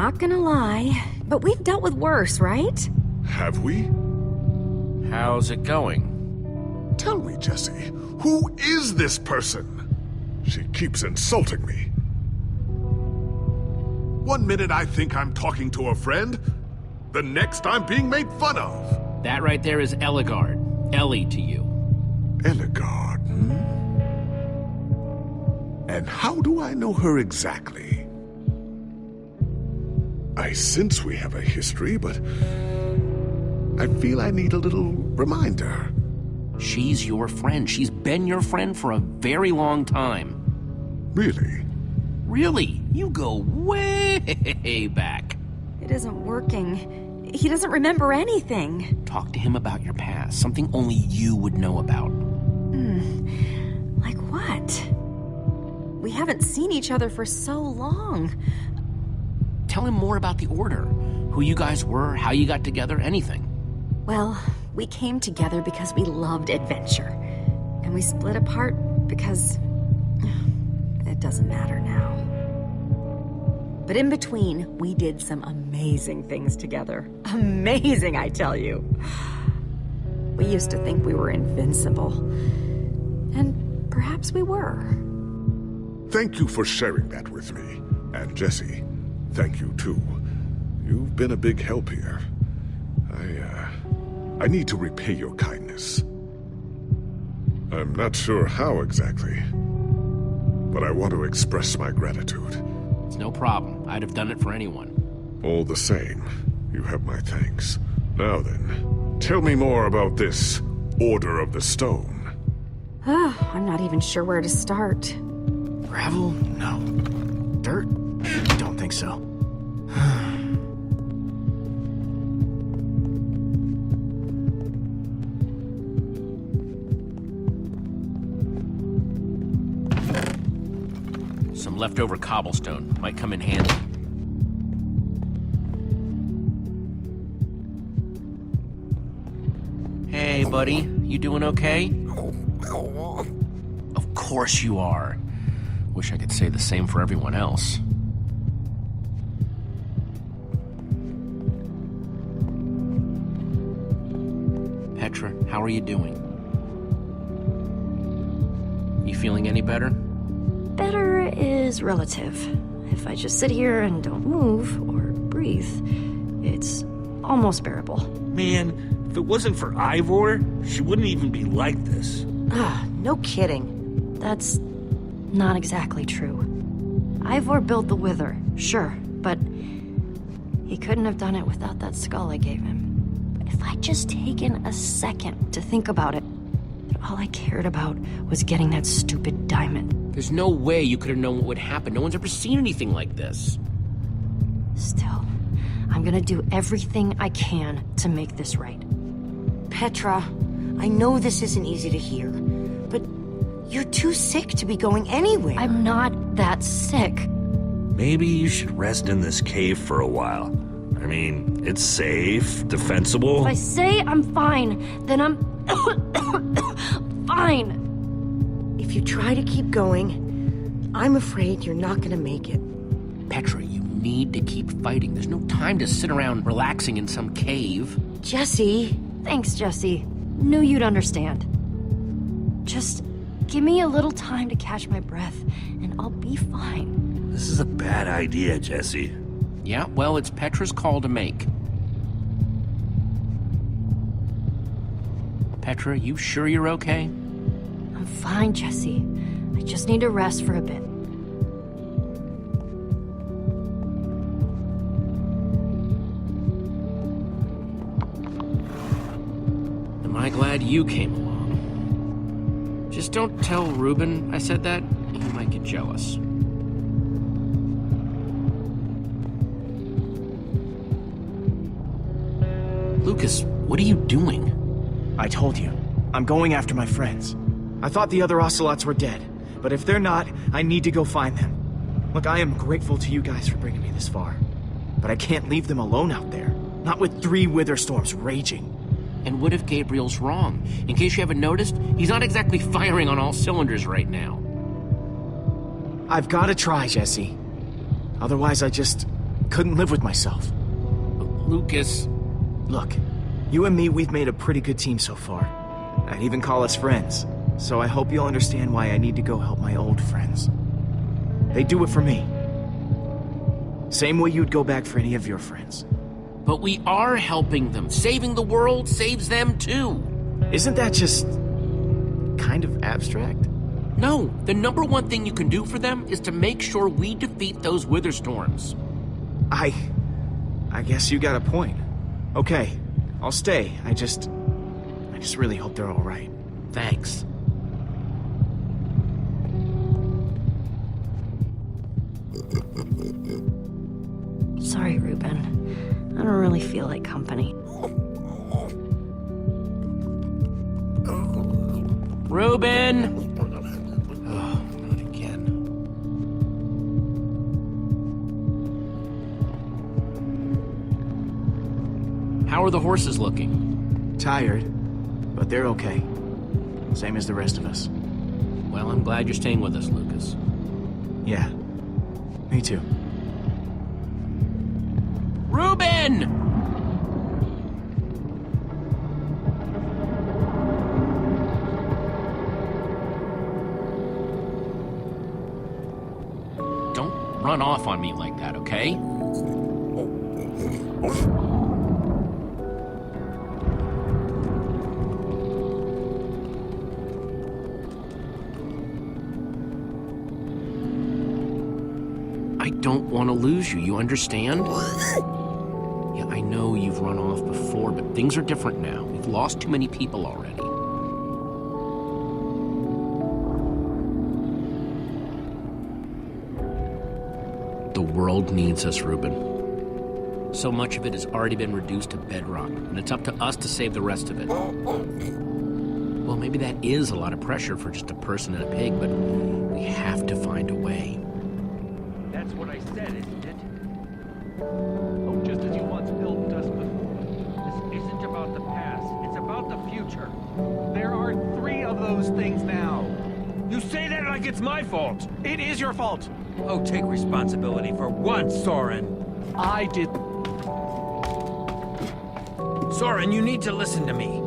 Not gonna lie, but we've dealt with worse, right? Have we? How's it going? Tell me, Jesse, who is this person? She keeps insulting me. One minute I think I'm talking to a friend, the next I'm being made fun of. That right there is Eligard. Ellie to you. Eligard, hmm? And how do I know her exactly? I sense we have a history, but I feel I need a little reminder. She's your friend. She's been your friend for a very long time. Really? Really? You go way back. It isn't working. He doesn't remember anything. Talk to him about your past. Something only you would know about. Like what? We haven't seen each other for so long. Tell him more about the Order. Who you guys were, how you got together, anything. Well, we came together because we loved adventure. And we split apart because... it doesn't matter now. But in between, we did some amazing things together. Amazing, I tell you. We used to think we were invincible. And perhaps we were. Thank you for sharing that with me. And Jesse, thank you too. You've been a big help here. I need to repay your kindness. I'm not sure how exactly, but I want to express my gratitude. It's no problem. I'd have done it for anyone. All the same, you have my thanks. Now then, tell me more about this Order of the Stone. I'm not even sure where to start. Gravel? No. Dirt? Don't think so. Some leftover cobblestone might come in handy. Hey, buddy. You doing okay? Of course you are. Wish I could say the same for everyone else. Petra, how are you doing? You feeling any better? Better is relative. If I just sit here and don't move or breathe, it's almost bearable. Man, if it wasn't for Ivor, she wouldn't even be like this. No kidding. That's not exactly true. Ivor built the Wither, sure, but he couldn't have done it without that skull I gave him. If I'd just taken a second to think about it, all I cared about was getting that stupid diamond. There's no way you could have known what would happen. No one's ever seen anything like this. Still, I'm gonna do everything I can to make this right. Petra, I know this isn't easy to hear, but you're too sick to be going anywhere. I'm not that sick. Maybe you should rest in this cave for a while. I mean, it's safe, defensible. If I say I'm fine, then I'm fine. If you try to keep going, I'm afraid you're not gonna make it. Petra, you need to keep fighting. There's no time to sit around relaxing in some cave. Jesse! Thanks, Jesse. Knew you'd understand. Just give me a little time to catch my breath, and I'll be fine. This is a bad idea, Jesse. Yeah, well, it's Petra's call to make. Petra, you sure you're okay? I'm fine, Jesse. I just need to rest for a bit. Am I glad you came along? Just don't tell Reuben I said that. He might get jealous. Lucas, what are you doing? I told you. I'm going after my friends. I thought the other ocelots were dead, but if they're not, I need to go find them. Look, I am grateful to you guys for bringing me this far, but I can't leave them alone out there. Not with 3 wither storms raging. And what if Gabriel's wrong? In case you haven't noticed, he's not exactly firing on all cylinders right now. I've got to try, Jesse. Otherwise, I couldn't live with myself. Lucas... Look, you and me, we've made a pretty good team so far. I'd even call us friends. So I hope you'll understand why I need to go help my old friends. They do it for me. Same way you'd go back for any of your friends. But we are helping them. Saving the world saves them too. Isn't that just... kind of abstract? No, the number one thing you can do for them is to make sure we defeat those wither storms. I guess you got a point. Okay, I'll stay. I just really hope they're all right. Thanks. Sorry, Ruben. I don't really feel like company. Ruben! Oh, not again. How are the horses looking? Tired, but they're okay. Same as the rest of us. Well, I'm glad you're staying with us, Lucas. Yeah, me too. Ruben! Don't run off on me like that, okay? I don't want to lose you understand? Yeah, I know you've run off before, but things are different now. We've lost too many people already. The world needs us, Ruben. So much of it has already been reduced to bedrock, and it's up to us to save the rest of it. Well, maybe that is a lot of pressure for just a person and a pig, but we have to find a way. That's what I said, isn't it? Oh, just as you once filmed us before. This isn't about the past, it's about the future. There are 3 of those things now. You say that like it's my fault. It is your fault. Oh, take responsibility for once, Soren. I did. Soren, you need to listen to me.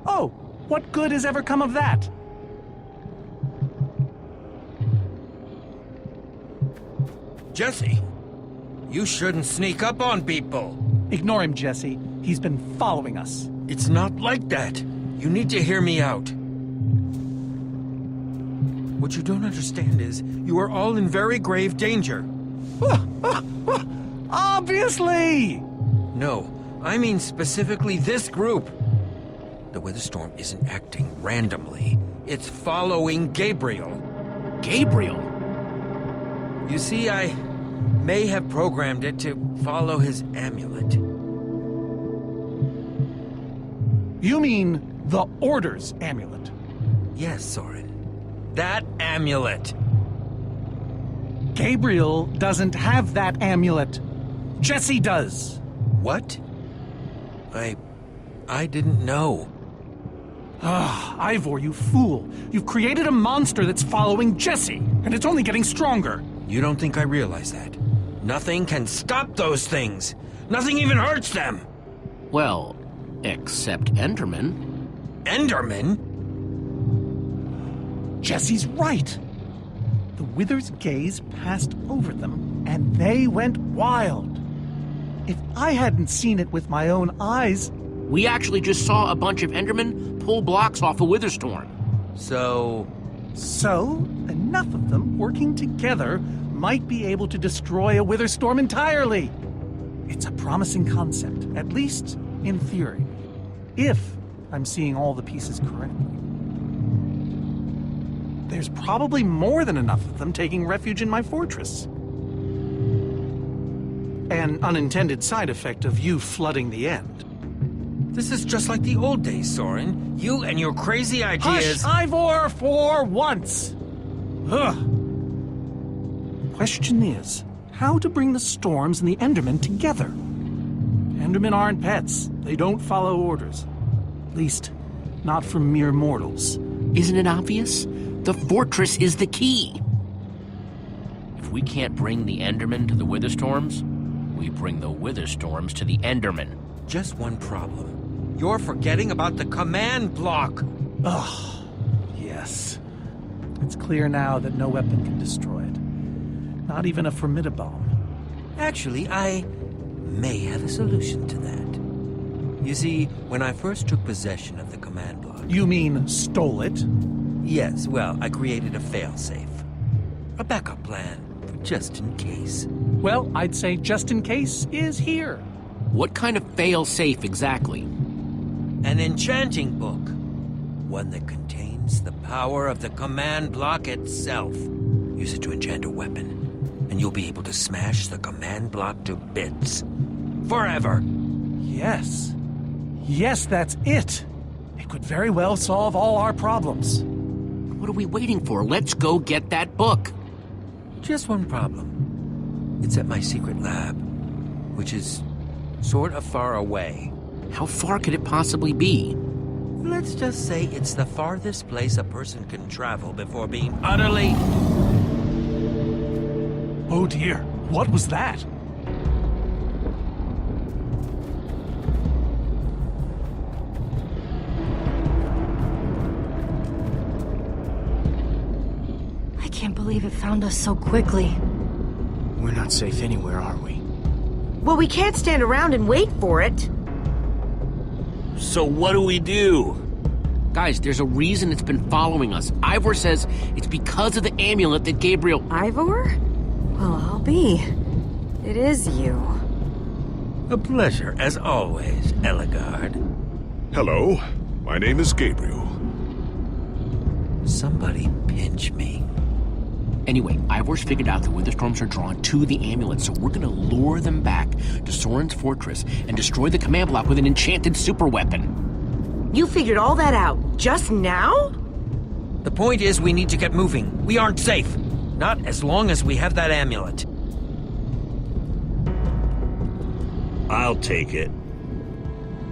Oh, what good has ever come of that? Jesse, you shouldn't sneak up on people. Ignore him, Jesse. He's been following us. It's not like that. You need to hear me out. What you don't understand is, you are all in very grave danger. Obviously! No, I mean specifically this group. The weather storm isn't acting randomly. It's following Gabriel. Gabriel? You see, I may have programmed it to follow his amulet. You mean the Order's amulet? Yes, Soren. That amulet. Gabriel doesn't have that amulet. Jesse does. What? I didn't know. Ah, Ivor, you fool. You've created a monster that's following Jesse, and it's only getting stronger. You don't think I realize that? Nothing can stop those things. Nothing even hurts them. Well, except Enderman. Enderman? Jesse's right. The Wither's gaze passed over them, and they went wild. If I hadn't seen it with my own eyes... We actually just saw a bunch of Endermen pull blocks off a Witherstorm. So, enough of them working together might be able to destroy a Witherstorm entirely. It's a promising concept, at least in theory. If I'm seeing all the pieces correctly. There's probably more than enough of them taking refuge in my fortress. An unintended side effect of you flooding the end. this is just like the old days, Soren. You and your crazy ideas... Hush, Ivor, for once! Ugh. Question is, how to bring the Storms and the Endermen together? Endermen aren't pets. They don't follow orders. At least, not from mere mortals. Isn't it obvious? The fortress is the key. If we can't bring the Endermen to the Witherstorms, we bring the Witherstorms to the Endermen. Just one problem. You're forgetting about the command block. Ugh. Yes. It's clear now that no weapon can destroy it. Not even a formidabone. Actually, I may have a solution to that. You see, when I first took possession of the command block... You mean stole it? Yes, well, I created a failsafe. A backup plan, for just in case. Well, I'd say just in case is here. What kind of fail-safe exactly? An enchanting book. One that contains the power of the command block itself. Use it to enchant a weapon, and you'll be able to smash the command block to bits. Forever! Yes. Yes, that's it. It could very well solve all our problems. What are we waiting for? Let's go get that book. Just one problem. It's at my secret lab, which is sort of far away. How far could it possibly be? Let's just say it's the farthest place a person can travel before being utterly... Oh dear, what was that? I can't believe it found us so quickly. We're not safe anywhere, are we? Well, we can't stand around and wait for it. So what do we do? Guys, there's a reason it's been following us. Ivor says it's because of the amulet that Gabriel... Ivor? Well, I'll be. It is you. A pleasure, as always, Eligard. Hello, my name is Gabriel. Somebody pinch me. Anyway, Ivor's figured out the Witherstorms are drawn to the amulet, so we're gonna lure them back to Soren's fortress and destroy the command block with an enchanted superweapon. You figured all that out just now? The point is, we need to get moving. We aren't safe. Not as long as we have that amulet. I'll take it.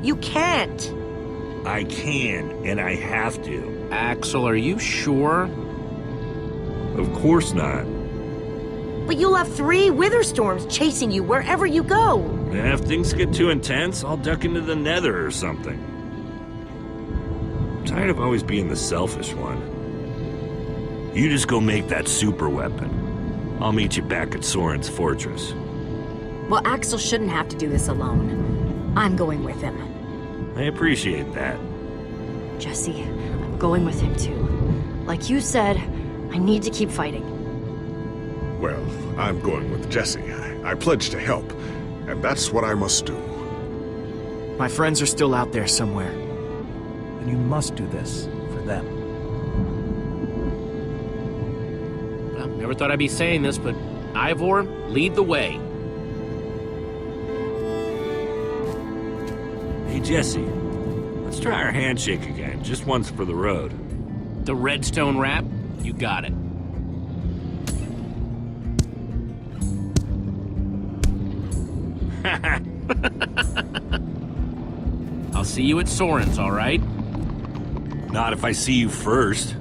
You can't. I can, and I have to. Axel, are you sure? Of course not. But you'll have 3 Witherstorms chasing you wherever you go. And if things get too intense, I'll duck into the nether or something. I'm tired of always being the selfish one. You just go make that super weapon. I'll meet you back at Soren's fortress. Well, Axel shouldn't have to do this alone. I'm going with him. I appreciate that. Jesse, I'm going with him too. Like you said, I need to keep fighting. Well, I'm going with Jesse. I pledged to help, and that's what I must do. My friends are still out there somewhere. And you must do this for them. Well, never thought I'd be saying this, but Ivor, lead the way. Hey, Jesse. Let's try our handshake again, just once for the road. The redstone wrap? You got it. I'll see you at Soren's, all right? Not if I see you first.